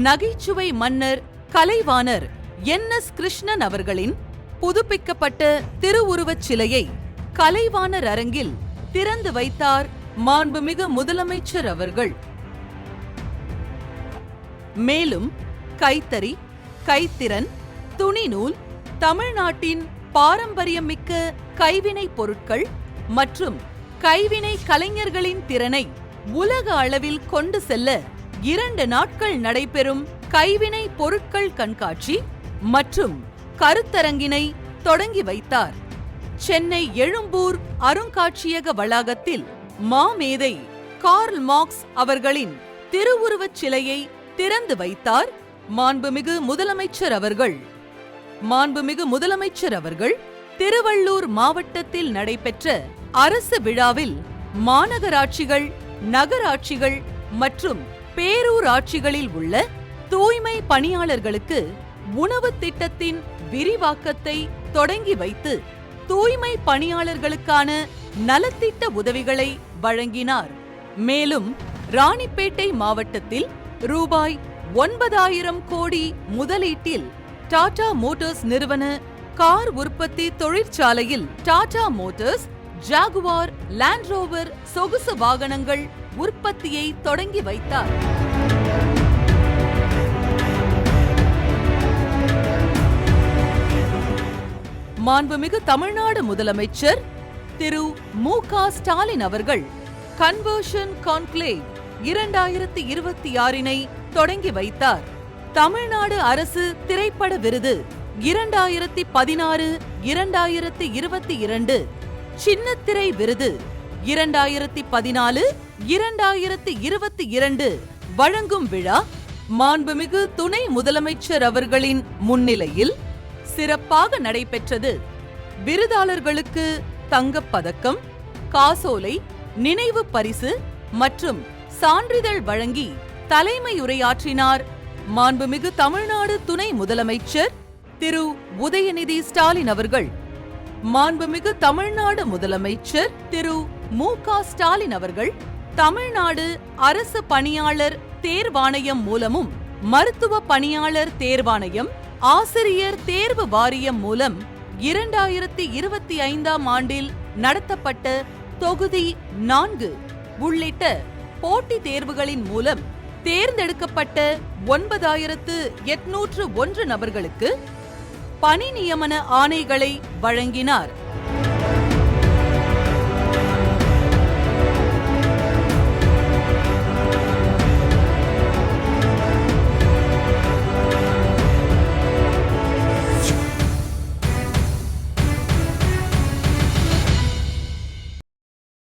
நகைச்சுவை மன்னர் கலைவாணர் என்.எஸ். கிருஷ்ணன் அவர்களின் புதுப்பிக்கப்பட்ட திருவுருவச் சிலையை கலைவாணர் அரங்கில் திறந்து வைத்தார் மாண்புமிகு முதலமைச்சர் அவர்கள். மேலும் கைத்தறி, கைத்திறன், துணிநூல், தமிழ்நாட்டின் பாரம்பரியமிக்க கைவினைப் பொருட்கள் மற்றும் கைவினை கலைஞர்களின் திறனை உலக அளவில் கொண்டு செல்ல 2 நாட்கள் நடைபெறும் கைவினை பொருட்கள் கண்காட்சி மற்றும் கருத்தரங்கினை தொடங்கி வைத்தார். சென்னை எழும்பூர் அருங்காட்சியக வளாகத்தில் மாமேதை கார்ல் மார்க்ஸ் அவர்களின் திருவுருவச் சிலையை திறந்து வைத்தார் மாண்புமிகு முதலமைச்சர் அவர்கள். மாண்புமிகு முதலமைச்சர் அவர்கள் திருவள்ளூர் மாவட்டத்தில் நடைபெற்ற அரசு விழாவில் மாநகராட்சிகள், நகராட்சிகள் மற்றும் பேரூராட்சிகளில் உள்ள தூய்மை பணியாளர்களுக்கு உணவு திட்டத்தின் விரிவாக்கத்தை தொடங்கி வைத்து தூய்மை பணியாளர்களுக்கான நலத்திட்ட உதவிகளை வழங்கினார். மேலும் ராணிப்பேட்டை மாவட்டத்தில் ரூபாய் 9,000 கோடி முதலீட்டில் டாடா மோட்டார்ஸ் நிறுவன கார் உற்பத்தி தொழிற்சாலையில் Tata Motors, Jaguar, land rover சொகுசு வாகனங்கள் உற்பத்தியை தொடங்கி வைத்தார். மாண்புமிகு தமிழ்நாடு முதலமைச்சர் திரு மு.க. ஸ்டாலின் அவர்கள் கன்வர்ஷன் கான்க்ளேவ் 2026 தொடங்கி வைத்தார். தமிழ்நாடு அரசு திரைப்பட விருது 2016, 2022, சின்னத்திரை விருது 2014, 2022 வழங்கும் விழா மாண்புமிகு துணை முதலமைச்சர் அவர்களின் முன்னிலையில் சிறப்பாக நடைபெற்றது. விருதாளர்களுக்கு தங்கப்பதக்கம், காசோலை, நினைவு பரிசு மற்றும் சான்றிதழ் வழங்கி தலைமையுரையாற்றினார் மாண்புமிகு தமிழ்நாடு துணை முதலமைச்சர் திரு உதயநிதி ஸ்டாலின் அவர்கள். மாண்புமிகு தமிழ்நாடு முதலமைச்சர் திரு மு.க. ஸ்டாலின் அவர்கள் தமிழ்நாடு அரசு பணியாளர் தேர்வாணையம் மூலமும், மருத்துவ பணியாளர் தேர்வாணையம், ஆசிரியர் தேர்வு வாரியம் மூலம் 2025 ஆண்டில் நடத்தப்பட்ட தொகுதி 4 உள்ளிட்ட போட்டித் தேர்வுகளின் மூலம் தேர்ந்தெடுக்கப்பட்ட 9,801 நபர்களுக்கு பணி நியமன ஆணைகளை வழங்கினார்.